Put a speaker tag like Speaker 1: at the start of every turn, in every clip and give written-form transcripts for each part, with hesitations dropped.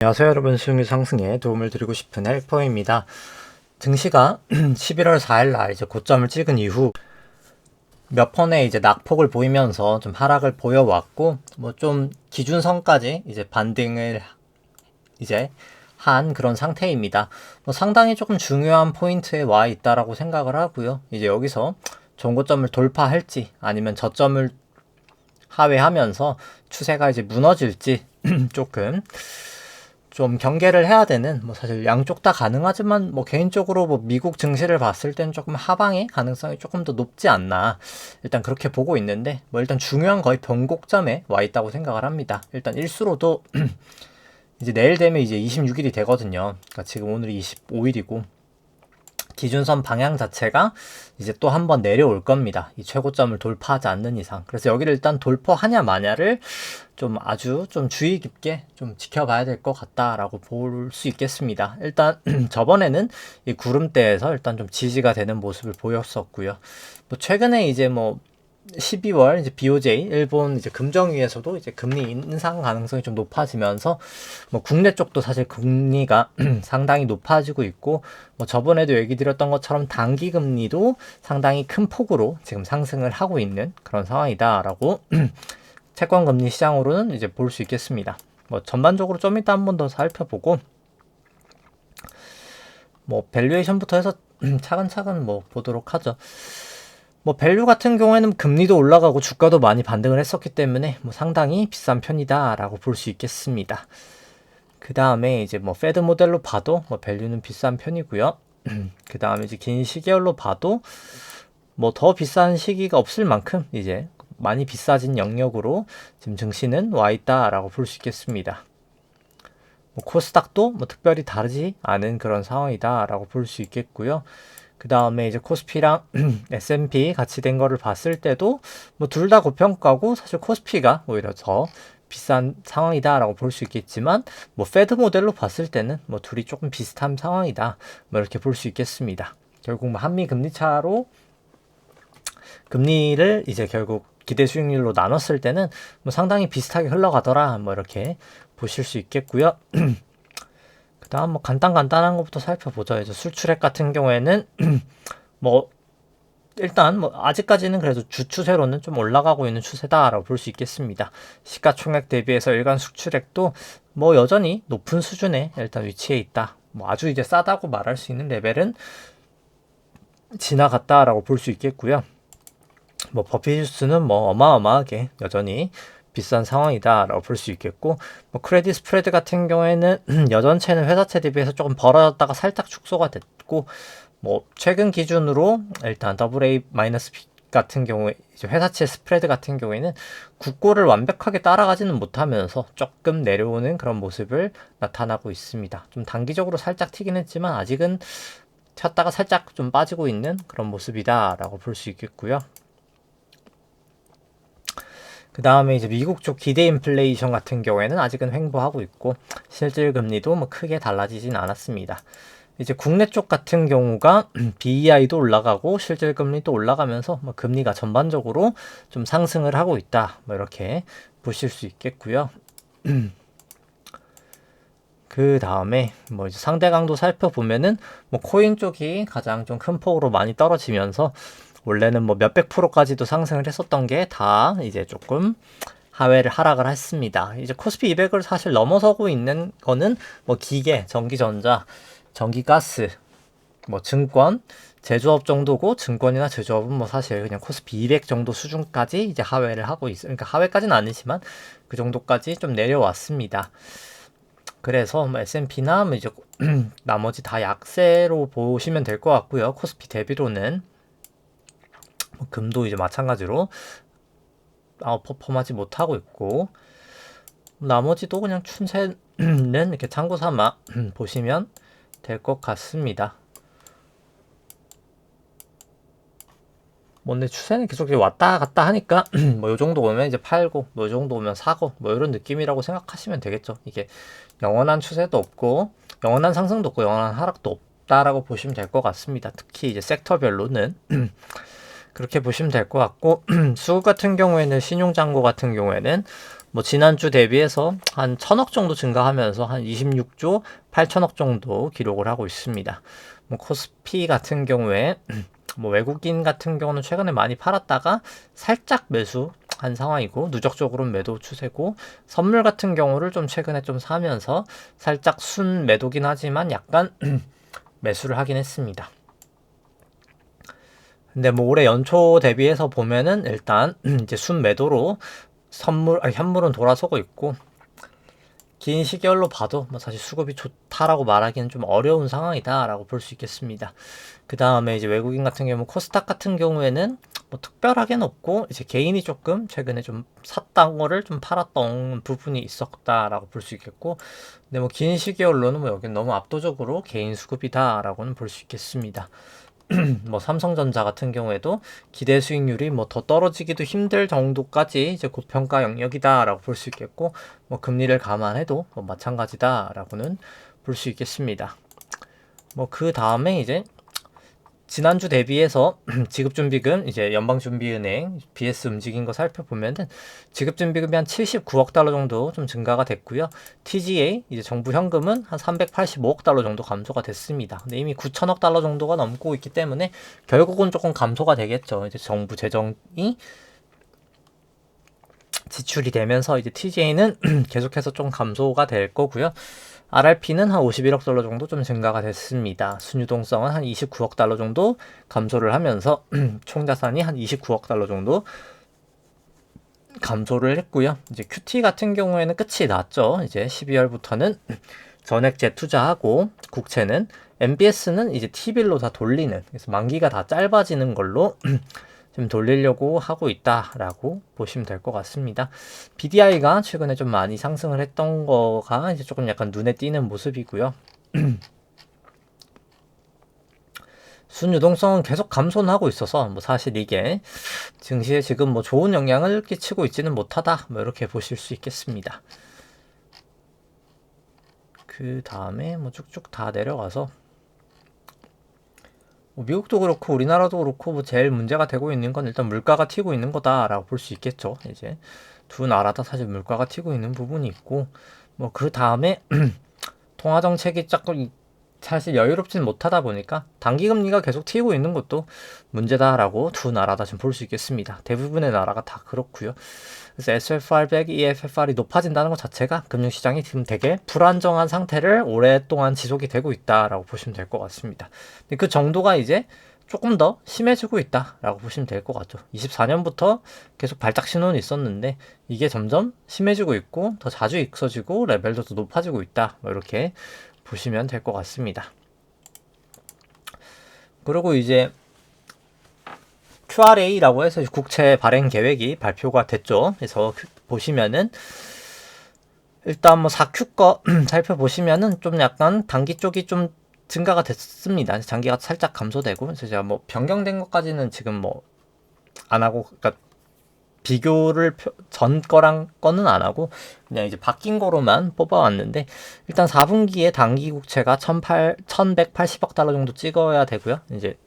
Speaker 1: 안녕하세요 여러분, 수익률 상승에 도움을 드리고 싶은 헬퍼입니다. 증시가 11월 4일날 이제 고점을 찍은 이후 몇 번의 이제 낙폭을 보이면서 좀 하락을 보여왔고, 뭐 좀 기준선까지 이제 반등을 이제 한 그런 상태입니다. 뭐 상당히 조금 중요한 포인트에 와 있다라고 생각을 하고요. 이제 여기서 전고점을 돌파할지 아니면 저점을 하회하면서 추세가 이제 무너질지 조금 좀 경계를 해야 되는, 뭐 사실 양쪽 다 가능하지만 뭐 개인적으로 뭐 미국 증시를 봤을 땐 조금 하방의 가능성이 조금 더 높지 않나, 일단 그렇게 보고 있는데, 뭐 일단 중요한 거의 변곡점에 와 있다고 생각을 합니다. 일단 일수로도 이제 내일 되면 이제 26일이 되거든요. 그러니까 지금 오늘이 25일이고 기준선 방향 자체가 이제 또 한 번 내려올 겁니다. 이 최고점을 돌파하지 않는 이상. 그래서 여기를 일단 돌파하냐 마냐를 좀 아주 좀 주의 깊게 좀 지켜봐야 될 것 같다라고 볼 수 있겠습니다. 일단 저번에는 이 구름대에서 일단 좀 지지가 되는 모습을 보였었고요. 뭐 최근에 이제 뭐 12월 이제 BOJ 일본 이제 금정위에서도 이제 금리 인상 가능성이 좀 높아지면서 뭐 국내 쪽도 사실 금리가 상당히 높아지고 있고, 뭐 저번에도 얘기 드렸던 것처럼 단기 금리도 상당히 큰 폭으로 지금 상승을 하고 있는 그런 상황이다라고 채권 금리 시장으로는 이제 볼 수 있겠습니다. 뭐 전반적으로 좀 이따 한 번 더 살펴보고, 뭐 밸류에이션부터 해서 차근차근 뭐 보도록 하죠. 뭐 밸류 같은 경우에는 금리도 올라가고 주가도 많이 반등을 했었기 때문에 뭐 상당히 비싼 편이다라고 볼 수 있겠습니다. 그 다음에 이제 뭐 페드 모델로 봐도 뭐 밸류는 비싼 편이고요. 그 다음에 이제 긴 시계열로 봐도 뭐 더 비싼 시기가 없을 만큼 이제 많이 비싸진 영역으로 지금 증시는 와 있다라고 볼 수 있겠습니다. 뭐 코스닥도 뭐 특별히 다르지 않은 그런 상황이다라고 볼 수 있겠고요. 그 다음에 이제 코스피랑 S&P 같이 된 거를 봤을 때도 뭐 둘 다 고평가고, 사실 코스피가 오히려 더 비싼 상황이다라고 볼 수 있겠지만, 뭐 페드 모델로 봤을 때는 뭐 둘이 조금 비슷한 상황이다, 뭐 이렇게 볼 수 있겠습니다. 결국 뭐 한미 금리 차로 금리를 이제 결국 기대 수익률로 나눴을 때는 뭐 상당히 비슷하게 흘러가더라, 뭐 이렇게 보실 수 있겠고요. 그 다음 뭐 간단한 것부터 살펴보죠. 이제 수출액 같은 경우에는 뭐 일단 뭐 아직까지는 그래도 주 추세로는 좀 올라가고 있는 추세다라고 볼 수 있겠습니다. 시가총액 대비해서 일간 수출액도 뭐 여전히 높은 수준에 일단 위치해 있다. 뭐 아주 이제 싸다고 말할 수 있는 레벨은 지나갔다라고 볼 수 있겠고요. 뭐 버피주스는 뭐 어마어마하게 여전히 비싼 상황이다라고 볼 수 있겠고, 뭐 크레딧 스프레드 같은 경우에는 여전체는 회사채 대비해서 조금 벌어졌다가 살짝 축소가 됐고, 뭐 최근 기준으로 일단 AA-B 같은 경우에 이제 회사채 스프레드 같은 경우에는 국고를 완벽하게 따라가지는 못하면서 조금 내려오는 그런 모습을 나타나고 있습니다. 좀 단기적으로 살짝 튀긴 했지만 아직은 튀었다가 살짝 좀 빠지고 있는 그런 모습이다라고 볼 수 있겠고요. 그 다음에 이제 미국 쪽 기대 인플레이션 같은 경우에는 아직은 횡보하고 있고, 실질 금리도 뭐 크게 달라지진 않았습니다. 이제 국내 쪽 같은 경우가 BEI도 올라가고 실질 금리도 올라가면서 뭐 금리가 전반적으로 좀 상승을 하고 있다, 뭐 이렇게 보실 수 있겠고요. 그 다음에 뭐 이제 상대 강도 살펴보면은 뭐 코인 쪽이 가장 좀 큰 폭으로 많이 떨어지면서, 원래는 뭐 몇백 프로까지도 상승을 했었던 게 다 이제 조금 하락을 했습니다. 이제 코스피 200을 사실 넘어서고 있는 거는 뭐 기계, 전기전자, 전기가스, 뭐 증권, 제조업 정도고, 증권이나 제조업은 뭐 사실 그냥 코스피 200 정도 수준까지 이제 하회를 하고 있어요. 그러니까 하회까지는 아니지만 그 정도까지 좀 내려왔습니다. 그래서 뭐 S&P나 뭐 이제 나머지 다 약세로 보시면 될 것 같고요. 코스피 대비로는 뭐 금도 이제 마찬가지로 아웃퍼폼하지 못하고 있고, 나머지도 그냥 추세는 이렇게 참고 삼아 보시면 될 것 같습니다. 뭐 근데 추세는 계속 왔다 갔다 하니까 뭐 요 정도 오면 이제 팔고, 뭐 요 정도 오면 사고, 뭐 이런 느낌이라고 생각하시면 되겠죠. 이게 영원한 추세도 없고 영원한 상승도 없고 영원한 하락도 없다라고 보시면 될 것 같습니다. 특히 이제 섹터별로는 그렇게 보시면 될 것 같고, 수급 같은 경우에는 신용잔고 같은 경우에는 뭐 지난주 대비해서 한 1000억 정도 증가하면서 한 26조 8천억 정도 기록을 하고 있습니다. 뭐 코스피 같은 경우에 뭐 외국인 같은 경우는 최근에 많이 팔았다가 살짝 매수한 상황이고 누적적으로는 매도 추세고, 선물 같은 경우를 좀 최근에 좀 사면서 살짝 순 매도긴 하지만 약간 매수를 하긴 했습니다. 근데 뭐 올해 연초 대비해서 보면은 일단 이제 순 매도로 현물은 돌아서고 있고, 긴 시결로 봐도 뭐 사실 수급이 좋다라고 말하기는 좀 어려운 상황이다라고 볼 수 있겠습니다. 그 다음에 이제 외국인 같은 경우 코스닥 같은 경우에는 뭐 특별하게는 없고, 이제 개인이 조금 최근에 좀 샀던 거를 좀 팔았던 부분이 있었다라고 볼 수 있겠고, 근데 뭐 긴 시기열로는 뭐 여기는 너무 압도적으로 개인 수급이다라고는 볼 수 있겠습니다. 뭐 삼성전자 같은 경우에도 기대 수익률이 뭐 더 떨어지기도 힘들 정도까지 이제 고평가 영역이다라고 볼 수 있겠고, 뭐 금리를 감안해도 뭐 마찬가지다라고는 볼 수 있겠습니다. 뭐 그 다음에 이제 지난주 대비해서 지급준비금, 이제 연방준비은행 BS 움직인 거 살펴보면은 지급준비금이 한 79억 달러 정도 좀 증가가 됐고요. TGA 이제 정부 현금은 한 385억 달러 정도 감소가 됐습니다. 근데 이미 9천억 달러 정도가 넘고 있기 때문에 결국은 조금 감소가 되겠죠. 이제 정부 재정이 지출이 되면서 이제 TGA는 계속해서 좀 감소가 될 거고요. RRP는 한 51억 달러 정도 좀 증가가 됐습니다. 순유동성은 한 29억 달러 정도 감소를 하면서 총자산이 한 29억 달러 정도 감소를 했고요. 이제 QT 같은 경우에는 끝이 났죠. 이제 12월부터는 전액 재투자하고, 국채는 MBS는 이제 T빌로 다 돌리는, 그래서 만기가 다 짧아지는 걸로 좀 돌리려고 하고 있다라고 보시면 될 것 같습니다. BDI가 최근에 좀 많이 상승을 했던 거가 이제 조금 약간 눈에 띄는 모습이고요. 순유동성은 계속 감소는 하고 있어서 뭐 사실 이게 증시에 지금 뭐 좋은 영향을 끼치고 있지는 못하다, 뭐 이렇게 보실 수 있겠습니다. 그 다음에 뭐 쭉쭉 다 내려가서 뭐 미국도 그렇고 우리나라도 그렇고 뭐 제일 문제가 되고 있는 건 일단 물가가 튀고 있는 거다라고 볼 수 있겠죠. 이제 두 나라 다 사실 물가가 튀고 있는 부분이 있고, 뭐 그 다음에 통화 정책이 조금 사실 여유롭지는 못하다 보니까 단기 금리가 계속 튀고 있는 것도 문제다라고 두 나라 다 지금 볼 수 있겠습니다. 대부분의 나라가 다 그렇고요. 그래서 SFR, EFFR이 높아진다는 것 자체가 금융시장이 지금 되게 불안정한 상태를 오랫동안 지속이 되고 있다라고 보시면 될 것 같습니다. 근데 그 정도가 이제 조금 더 심해지고 있다라고 보시면 될 것 같죠. 24년부터 계속 발작 신호는 있었는데 이게 점점 심해지고 있고 더 자주 있어지고 레벨도 더 높아지고 있다, 뭐 이렇게 보시면 될 것 같습니다. 그리고 이제 QRA라고 해서 국채 발행 계획이 발표가 됐죠. 그래서 보시면은 일단 뭐 4Q 거 살펴보시면은 좀 약간 단기 쪽이 좀 증가가 됐습니다. 장기가 살짝 감소되고, 그래서 제가 뭐 변경된 것까지는 지금 뭐 안 하고, 그러니까 비교를 전 거랑 거는 안 하고 그냥 이제 바뀐 거로만 뽑아왔는데, 일단 4분기에 단기 국채가 1180억 달러 정도 찍어야 되고요. 이제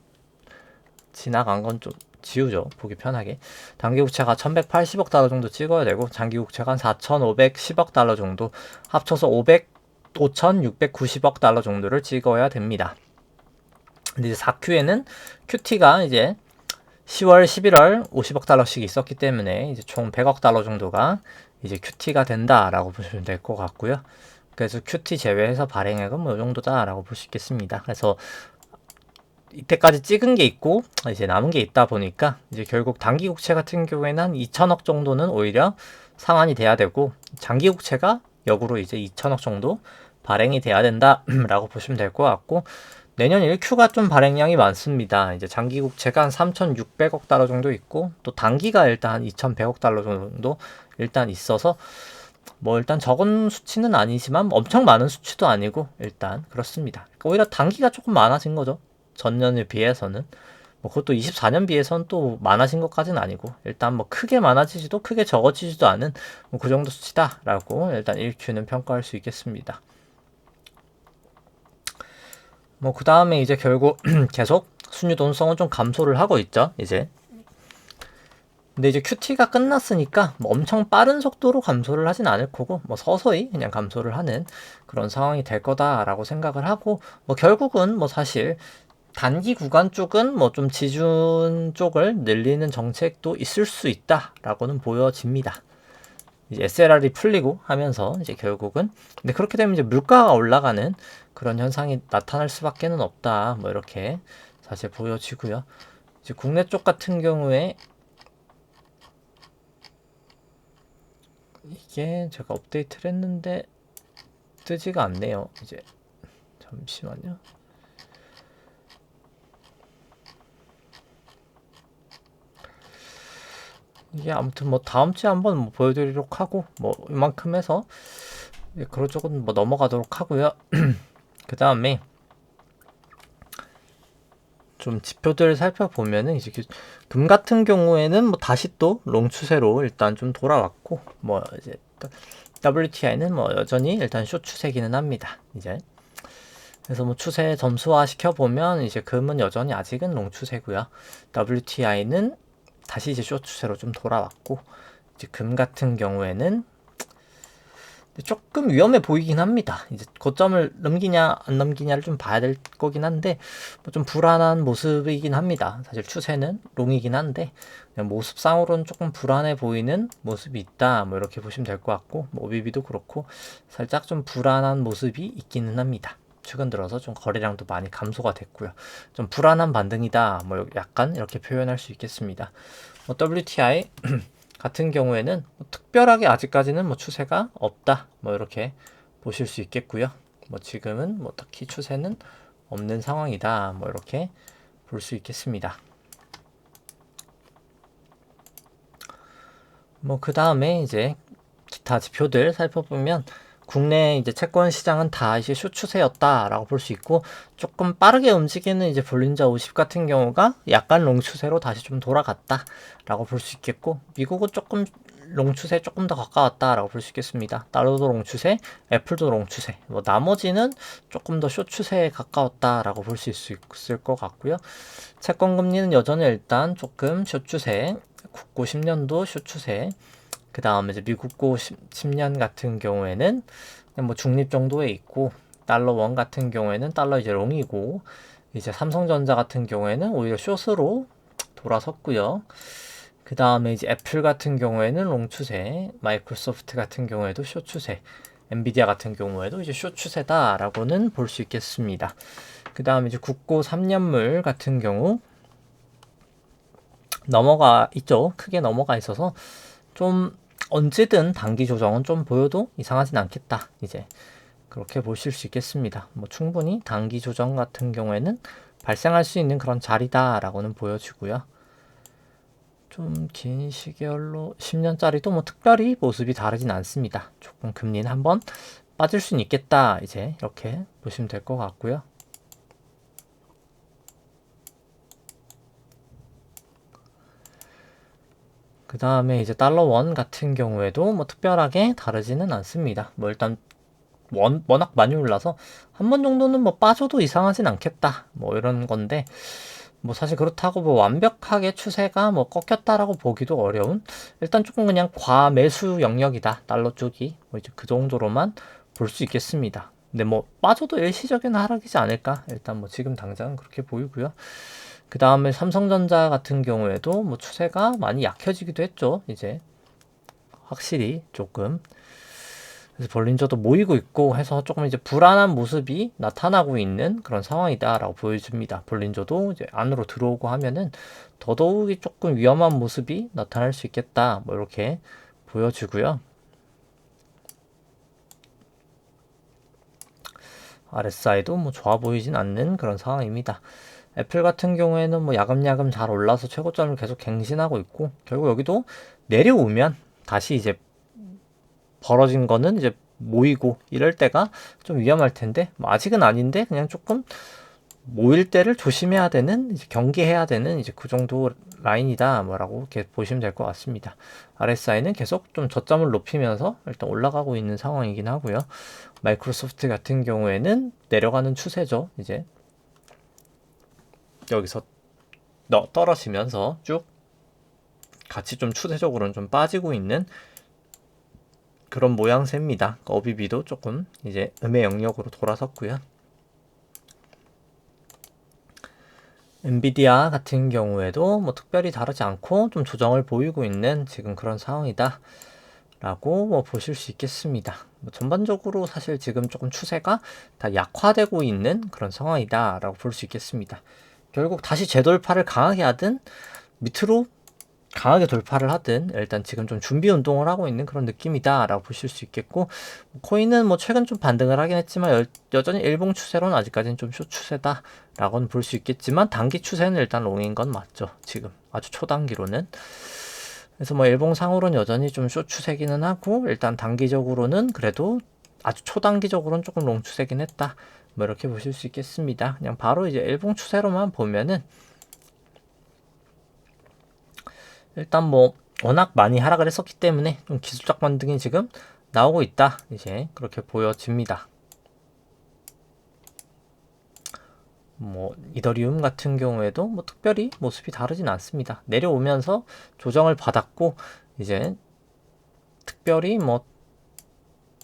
Speaker 1: 지나간 건 좀 지우죠, 보기 편하게. 단기 국채가 1180억 달러 정도 찍어야 되고, 장기 국채가 한 4510억 달러 정도, 합쳐서 5690억 달러 정도를 찍어야 됩니다. 근데 이제 4Q에는 QT가 이제 10월, 11월 50억 달러씩 있었기 때문에 이제 총 100억 달러 정도가 이제 QT가 된다라고 보시면 될 것 같고요. 그래서 QT 제외해서 발행액은 뭐 이 정도다라고 볼 수 있겠습니다. 그래서 이때까지 찍은 게 있고 이제 남은 게 있다 보니까 이제 결국 단기 국채 같은 경우에는 한 2천억 정도는 오히려 상환이 돼야 되고, 장기 국채가 역으로 이제 2천억 정도 발행이 돼야 된다라고 보시면 될 것 같고, 내년 1Q가 좀 발행량이 많습니다. 이제 장기 국채가 한 3,600억 달러 정도 있고, 또 단기가 일단 한 2,100억 달러 정도 일단 있어서 뭐 일단 적은 수치는 아니지만 엄청 많은 수치도 아니고 일단 그렇습니다. 그러니까 오히려 단기가 조금 많아진 거죠. 전년에 비해서는. 뭐 그것도 24년 비해서는 또 많아진 것까지는 아니고, 일단 뭐 크게 많아지지도 크게 적어지지도 않은 뭐 그 정도 수치다라고 일단 1Q는 평가할 수 있겠습니다. 뭐 그 다음에 이제 결국 계속 순유동성은 좀 감소를 하고 있죠. 이제 근데 이제 QT가 끝났으니까 뭐 엄청 빠른 속도로 감소를 하진 않을 거고 뭐 서서히 그냥 감소를 하는 그런 상황이 될 거다라고 생각을 하고 뭐 결국은 뭐 사실 단기 구간 쪽은 뭐 좀 지준 쪽을 늘리는 정책도 있을 수 있다라고는 보여집니다. 이제 SLR이 풀리고 하면서 이제 결국은 근데 그렇게 되면 이제 물가가 올라가는 그런 현상이 나타날 수밖에는 없다. 뭐 이렇게 사실 보여지고요. 이제 국내 쪽 같은 경우에 이게 제가 업데이트를 했는데 뜨지가 않네요. 이제 잠시만요. 이게 아무튼 뭐 다음 주에 한번 뭐 보여드리도록 하고 뭐 이만큼 해서 그런 쪽은 뭐 넘어가도록 하고요. 그 다음에 좀 지표들 살펴보면은 이제 금 같은 경우에는 뭐 다시 또 롱 추세로 일단 좀 돌아왔고 뭐 이제 WTI는 뭐 여전히 일단 숏 추세기는 합니다. 이제 그래서 뭐 추세 점수화 시켜보면 이제 금은 여전히 아직은 롱 추세고요. WTI는 다시 이제 숏 추세로 좀 돌아왔고 이제 금 같은 경우에는 조금 위험해 보이긴 합니다. 이제 고점을 넘기냐 안 넘기냐를 좀 봐야 될 거긴 한데 뭐 좀 불안한 모습이긴 합니다. 사실 추세는 롱이긴 한데 그냥 모습상으로는 조금 불안해 보이는 모습이 있다. 뭐 이렇게 보시면 될 것 같고 뭐 오비비도 그렇고 살짝 좀 불안한 모습이 있기는 합니다. 최근 들어서 좀 거래량도 많이 감소가 됐고요. 좀 불안한 반등이다. 뭐 약간 이렇게 표현할 수 있겠습니다. 뭐 WTI 같은 경우에는 뭐 특별하게 아직까지는 뭐 추세가 없다. 뭐 이렇게 보실 수 있겠고요. 뭐 지금은 뭐 딱히 추세는 없는 상황이다. 뭐 이렇게 볼 수 있겠습니다. 뭐 그 다음에 이제 기타 지표들 살펴보면 국내 이제 채권 시장은 다 이제 숏 추세였다라고 볼 수 있고 조금 빠르게 움직이는 이제 볼린저 50 같은 경우가 약간 롱 추세로 다시 좀 돌아갔다라고 볼 수 있겠고 미국은 조금 롱 추세 조금 더 가까웠다라고 볼 수 있겠습니다. 달러도 롱 추세, 애플도 롱 추세. 뭐 나머지는 조금 더 숏 추세에 가까웠다라고 볼 수 있을 것 같고요. 채권 금리는 여전히 일단 조금 숏 추세, 국고 10년도 숏 추세. 그 다음에 이제 미국고 10년 같은 경우에는 그냥 뭐 중립 정도에 있고 달러 원 같은 경우에는 달러 이제 롱이고 이제 삼성전자 같은 경우에는 오히려 숏으로 돌아섰고요. 그 다음에 이제 애플 같은 경우에는 롱 추세, 마이크로소프트 같은 경우에도 숏 추세, 엔비디아 같은 경우에도 이제 숏 추세다라고는 볼 수 있겠습니다. 그 다음에 이제 국고 3년물 같은 경우 넘어가 있죠. 크게 넘어가 있어서 좀 언제든 단기 조정은 좀 보여도 이상하진 않겠다. 이제 그렇게 보실 수 있겠습니다. 뭐 충분히 단기 조정 같은 경우에는 발생할 수 있는 그런 자리다라고는 보여지고요. 좀 긴 시계열로 10년짜리도 뭐 특별히 모습이 다르진 않습니다. 조금 금리는 한번 빠질 수는 있겠다. 이제 이렇게 보시면 될 것 같고요. 그 다음에 이제 달러 원 같은 경우에도 뭐 특별하게 다르지는 않습니다. 뭐 일단 워낙 많이 올라서 한 번 정도는 뭐 빠져도 이상하진 않겠다. 뭐 이런 건데 뭐 사실 그렇다고 뭐 완벽하게 추세가 뭐 꺾였다라고 보기도 어려운 일단 조금 그냥 과매수 영역이다. 달러 쪽이 뭐 이제 그 정도로만 볼 수 있겠습니다. 근데 뭐 빠져도 일시적인 하락이지 않을까? 일단 뭐 지금 당장은 그렇게 보이고요. 그 다음에 삼성전자 같은 경우에도 뭐 추세가 많이 약해지기도 했죠. 이제 확실히 조금 그래서 볼린저도 모이고 있고 해서 조금 이제 불안한 모습이 나타나고 있는 그런 상황이다라고 보여집니다. 볼린저도 이제 안으로 들어오고 하면은 더더욱이 조금 위험한 모습이 나타날 수 있겠다. 뭐 이렇게 보여지고요. RSI도 뭐 좋아 보이진 않는 그런 상황입니다. 애플 같은 경우에는 뭐 야금야금 잘 올라서 최고점을 계속 갱신하고 있고 결국 여기도 내려오면 다시 이제 벌어진 거는 이제 모이고 이럴 때가 좀 위험할 텐데 뭐 아직은 아닌데 그냥 조금 모일 때를 조심해야 되는 이제 경계해야 되는 이제 그 정도 라인이다 뭐라고 이렇게 보시면 될 것 같습니다. RSI는 계속 좀 저점을 높이면서 일단 올라가고 있는 상황이긴 하고요. 마이크로소프트 같은 경우에는 내려가는 추세죠. 이제 여기서 떨어지면서 쭉 같이 좀 추세적으로는 좀 빠지고 있는 그런 모양새입니다. 어비비도 조금 이제 음의 영역으로 돌아섰고요. 엔비디아 같은 경우에도 뭐 특별히 다르지 않고 좀 조정을 보이고 있는 지금 그런 상황이다 라고 뭐 보실 수 있겠습니다. 뭐 전반적으로 사실 지금 조금 추세가 다 약화되고 있는 그런 상황이다 라고 볼 수 있겠습니다. 결국 다시 재돌파를 강하게 하든 밑으로 강하게 돌파를 하든 일단 지금 좀 준비 운동을 하고 있는 그런 느낌이다 라고 보실 수 있겠고, 코인은 뭐 최근 좀 반등을 하긴 했지만 여전히 일봉 추세로는 아직까지는 좀 숏 추세다 라고는 볼 수 있겠지만, 단기 추세는 일단 롱인 건 맞죠. 지금 아주 초단기로는. 그래서 뭐 일봉상으로는 여전히 좀 숏 추세기는 하고, 일단 단기적으로는 그래도 아주 초단기적으로는 조금 롱 추세긴 했다, 뭐 이렇게 보실 수 있겠습니다. 그냥 바로 이제 일봉 추세로만 보면은 일단 뭐 워낙 많이 하락을 했었기 때문에 좀 기술적 반등이 지금 나오고 있다, 이제 그렇게 보여집니다. 뭐 이더리움 같은 경우에도 뭐 특별히 모습이 다르진 않습니다. 내려오면서 조정을 받았고 이제 특별히 뭐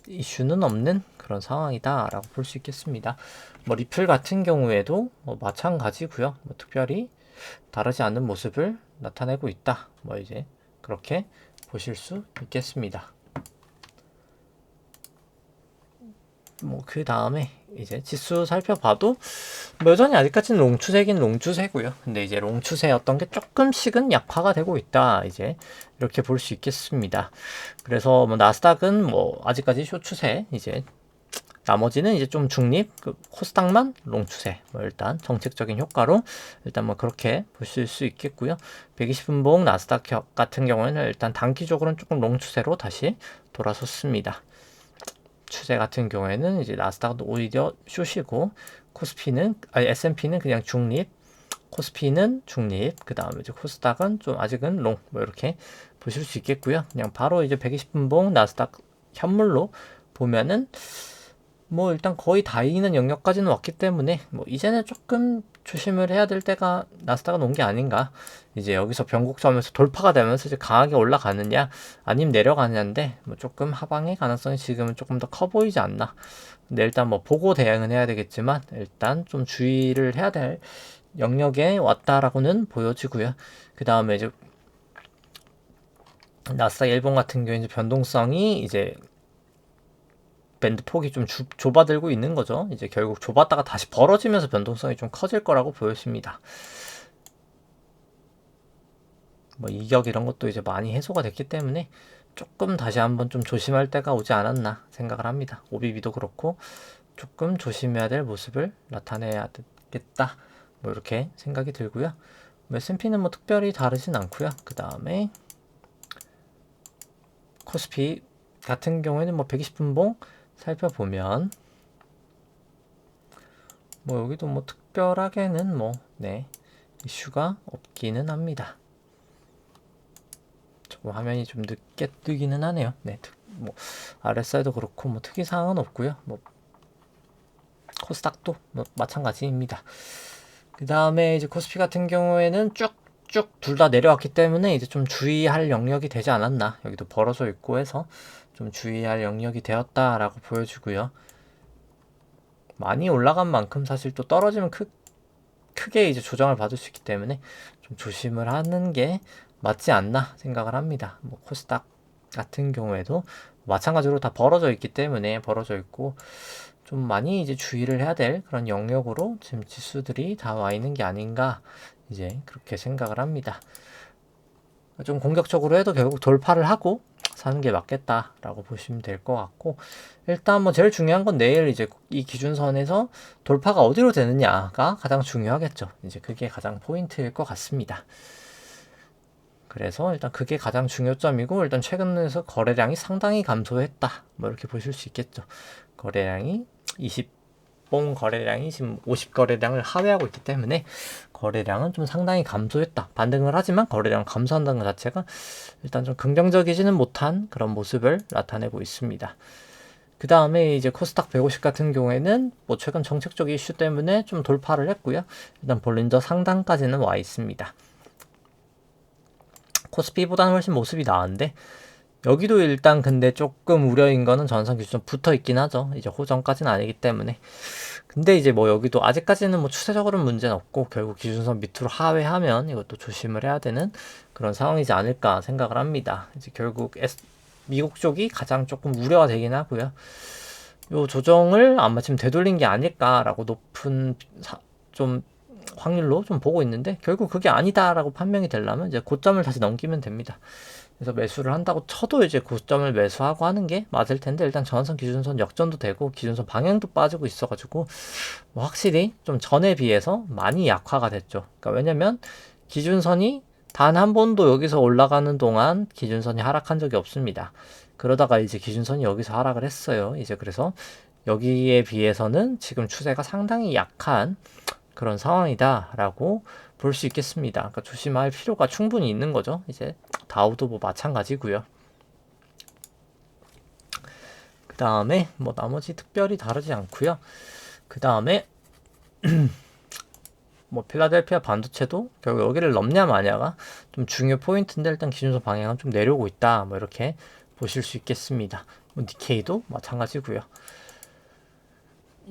Speaker 1: 이슈는 없는 그런 상황이다 라고 볼 수 있겠습니다. 뭐 리플 같은 경우에도 뭐 마찬가지고요. 뭐 특별히 다르지 않은 모습을 나타내고 있다, 뭐 이제 그렇게 보실 수 있겠습니다. 뭐 그 다음에 이제 지수 살펴봐도 뭐 여전히 아직까지는 롱추세긴 롱추세고요. 근데 이제 롱추세였던 게 조금씩은 약화가 되고 있다, 이제 이렇게 볼 수 있겠습니다. 그래서 뭐 나스닥은 뭐 아직까지 숏추세, 이제 나머지는 이제 좀 중립, 코스닥만 롱추세, 뭐 일단 정책적인 효과로 일단 뭐 그렇게 보실 수 있겠고요. 120분봉 나스닥 같은 경우에는 일단 단기적으로는 조금 롱추세로 다시 돌아섰습니다. 추세 같은 경우에는 이제 나스닥도 오히려 숏이고, S&P는 그냥 중립, 코스피는 중립, 그 다음에 이제 코스닥은 좀 아직은 롱, 뭐 이렇게 보실 수 있겠고요. 그냥 바로 이제 120분봉 나스닥 현물로 보면은 뭐 일단 거의 다이는 영역까지는 왔기 때문에 뭐 이제는 조금 조심을 해야 될 때가 나스닥은 온 게 아닌가. 이제 여기서 변곡점에서 돌파가 되면서 이제 강하게 올라가느냐 아니면 내려가느냐인데, 뭐 조금 하방의 가능성이 지금은 조금 더 커 보이지 않나. 근데 일단 뭐 보고 대응은 해야 되겠지만 일단 좀 주의를 해야 될 영역에 왔다라고는 보여지고요. 그 다음에 이제 나스닥 일본 같은 경우에 이제 변동성이 이제 밴드 폭이 좀 좁아들고 있는 거죠. 이제 결국 좁았다가 다시 벌어지면서 변동성이 좀 커질 거라고 보여집니다. 뭐 이격 이런 것도 이제 많이 해소가 됐기 때문에 조금 다시 한번 좀 조심할 때가 오지 않았나 생각을 합니다. 오비비도 그렇고 조금 조심해야 될 모습을 나타내야 되겠다, 뭐 이렇게 생각이 들고요. S&P는 뭐 특별히 다르진 않고요. 그 다음에 코스피 같은 경우에는 뭐 120분봉 살펴보면 뭐 여기도 뭐 특별하게는 뭐 이슈가 없기는 합니다. 조금 화면이 좀 늦게 뜨기는 하네요. 뭐 RSI도 그렇고 뭐 특이사항은 없고요. 뭐 코스닥도 뭐 마찬가지입니다. 그 다음에 이제 코스피 같은 경우에는 쭉쭉 둘 다 내려왔기 때문에 이제 좀 주의할 영역이 되지 않았나. 여기도 벌어져 있고 해서 좀 주의할 영역이 되었다라고 보여주고요. 많이 올라간 만큼 사실 또 떨어지면 크게 이제 조정을 받을 수 있기 때문에 좀 조심을 하는 게 맞지 않나 생각을 합니다. 뭐 코스닥 같은 경우에도 마찬가지로 다 벌어져 있기 때문에 벌어져 있고 좀 많이 이제 주의를 해야 될 그런 영역으로 지금 지수들이 다 와 있는 게 아닌가, 이제 그렇게 생각을 합니다. 좀 공격적으로 해도 결국 돌파를 하고 사는 게 맞겠다라고 보시면 될 것 같고, 일단 뭐 제일 중요한 건 내일 이제 이 기준선에서 돌파가 어디로 되느냐가 가장 중요하겠죠. 이제 그게 가장 포인트일 것 같습니다. 그래서 일단 그게 가장 중요점이고, 일단 최근에서 거래량이 상당히 감소했다, 뭐 이렇게 보실 수 있겠죠. 거래량이 20봉 거래량이 지금 50거래량을 하회하고 있기 때문에 거래량은 좀 상당히 감소했다. 반등을 하지만 거래량 감소한다는 것 자체가 일단 좀 긍정적이지는 못한 그런 모습을 나타내고 있습니다. 그 다음에 이제 코스닥 150 같은 경우에는 뭐 최근 정책적 이슈 때문에 좀 돌파를 했고요. 일단 볼린저 상단까지는 와 있습니다. 코스피보다는 훨씬 모습이 나은데 여기도 일단 근데 조금 우려인 거는 전선 기준선 붙어 있긴 하죠. 이제 호전까지는 아니기 때문에. 근데 이제 뭐 여기도 아직까지는 뭐 추세적으로는 문제는 없고 결국 기준선 밑으로 하회하면 이것도 조심을 해야 되는 그런 상황이지 않을까 생각을 합니다. 이제 결국 미국 쪽이 가장 조금 우려가 되긴 하고요. 요 조정을 아마 지금 되돌린 게 아닐까라고 높은 좀 확률로 좀 보고 있는데 결국 그게 아니다라고 판명이 되려면 이제 고점을 다시 넘기면 됩니다. 그래서 매수를 한다고 쳐도 이제 고점을 매수하고 하는 게 맞을 텐데 일단 전선 기준선 역전도 되고 기준선 방향도 빠지고 있어가지고 뭐 확실히 좀 전에 비해서 많이 약화가 됐죠. 그러니까 왜냐면 기준선이 단 한 번도 여기서 올라가는 동안 기준선이 하락한 적이 없습니다. 그러다가 이제 기준선이 여기서 하락을 했어요. 이제 그래서 여기에 비해서는 지금 추세가 상당히 약한 그런 상황이다라고 볼 수 있겠습니다. 그러니까 조심할 필요가 충분히 있는 거죠. 이제 다우도 뭐 마찬가지고요. 그 다음에 뭐 나머지 특별히 다르지 않고요. 그 다음에 뭐 필라델피아 반도체도 결국 여기를 넘냐 마냐가 좀 중요 포인트인데 일단 기준선 방향은 좀 내려오고 있다. 뭐 이렇게 보실 수 있겠습니다. 뭐 니케이도 마찬가지고요.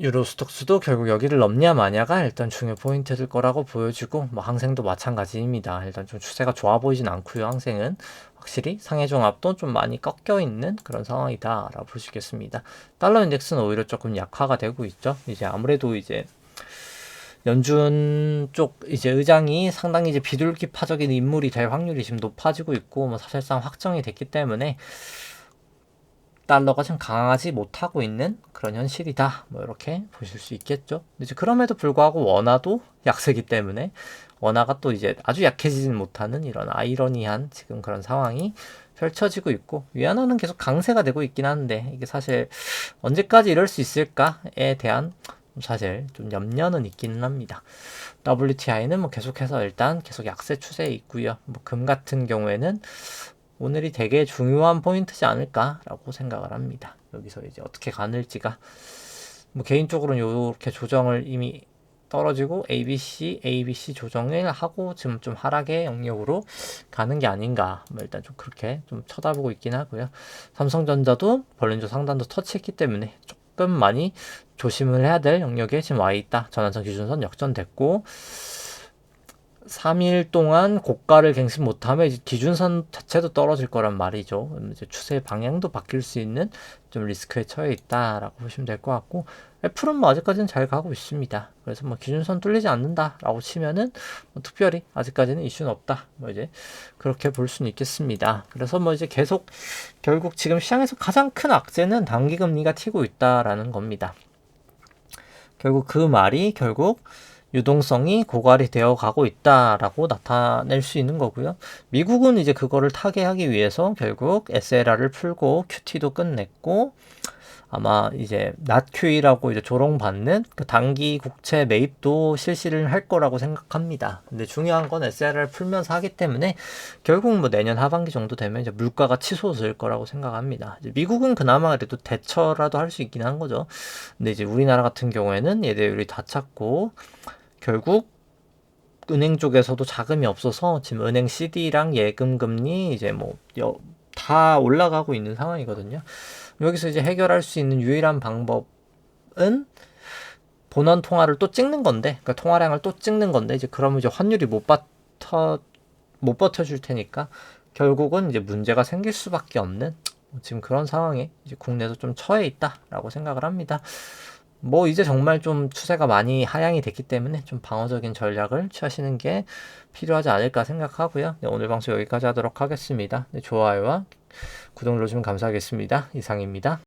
Speaker 1: 유로스톡스도 결국 여기를 넘냐 마냐가 일단 중요 포인트일 거라고 보여지고 뭐 항생도 마찬가지입니다. 일단 좀 추세가 좋아 보이진 않고요. 항생은 확실히 상해종합도 좀 많이 꺾여 있는 그런 상황이다 라고 볼 수 있겠습니다. 달러 인덱스는 오히려 조금 약화가 되고 있죠. 이제 아무래도 이제 연준 쪽 이제 의장이 상당히 이제 비둘기파적인 인물이 될 확률이 지금 높아지고 있고 뭐 사실상 확정이 됐기 때문에 달러가 지금 강하지 못하고 있는 그런 현실이다. 뭐 이렇게 보실 수 있겠죠. 이제 그럼에도 불구하고 원화도 약세기 때문에 원화가 또 이제 아주 약해지진 못하는 이런 아이러니한 지금 그런 상황이 펼쳐지고 있고 위안화는 계속 강세가 되고 있긴 한데 이게 사실 언제까지 이럴 수 있을까에 대한 사실 좀 염려는 있기는 합니다. WTI는 뭐 계속해서 일단 계속 약세 추세에 있고요. 뭐 금 같은 경우에는 오늘이 되게 중요한 포인트지 않을까라고 생각을 합니다. 여기서 이제 어떻게 가늘지가 뭐 개인적으로는 이렇게 조정을 이미 떨어지고 ABC 조정을 하고 지금 좀 하락의 영역으로 가는 게 아닌가 뭐 일단 좀 그렇게 좀 쳐다보고 있긴 하고요. 삼성전자도 벌린저 상단도 터치했기 때문에 조금 많이 조심을 해야 될 영역에 지금 와 있다. 전환선 기준선 역전됐고 3일 동안 고가를 갱신 못하면 이제 기준선 자체도 떨어질 거란 말이죠. 이제 추세 방향도 바뀔 수 있는 좀 리스크에 처해 있다라고 보시면 될 것 같고 애플은 뭐 아직까지는 잘 가고 있습니다. 그래서 뭐 기준선 뚫리지 않는다라고 치면은 뭐 특별히 아직까지는 이슈는 없다. 뭐 이제 그렇게 볼 수는 있겠습니다. 그래서 뭐 이제 계속 결국 지금 시장에서 가장 큰 악재는 단기 금리가 튀고 있다라는 겁니다. 결국 그 말이 결국 유동성이 고갈이 되어 가고 있다라고 나타낼 수 있는 거고요. 미국은 이제 그거를 타개하기 위해서 결국 SLR을 풀고 QT도 끝냈고 아마 이제 낫QE라고 이제 조롱받는 그 단기 국채 매입도 실시를 할 거라고 생각합니다. 근데 중요한 건 SLR을 풀면서 하기 때문에 결국 뭐 내년 하반기 정도 되면 이제 물가가 치솟을 거라고 생각합니다. 이제 미국은 그나마 그래도 대처라도 할 수 있긴 한 거죠. 근데 이제 우리나라 같은 경우에는 예대율이 다 찼고 결국 은행 쪽에서도 자금이 없어서 지금 은행 CD랑 예금 금리 이제 뭐 다 올라가고 있는 상황이거든요. 여기서 이제 해결할 수 있는 유일한 방법은 본원 통화를 또 찍는 건데, 그러니까 통화량을 또 찍는 건데 이제 그러면 이제 환율이 못 버텨줄 테니까 결국은 이제 문제가 생길 수밖에 없는 지금 그런 상황에 이제 국내도 좀 처해 있다라고 생각을 합니다. 뭐 이제 정말 좀 추세가 많이 하향이 됐기 때문에 좀 방어적인 전략을 취하시는 게 필요하지 않을까 생각하고요. 네, 오늘 방송 여기까지 하도록 하겠습니다. 네, 좋아요와 구독 눌러주시면 감사하겠습니다. 이상입니다.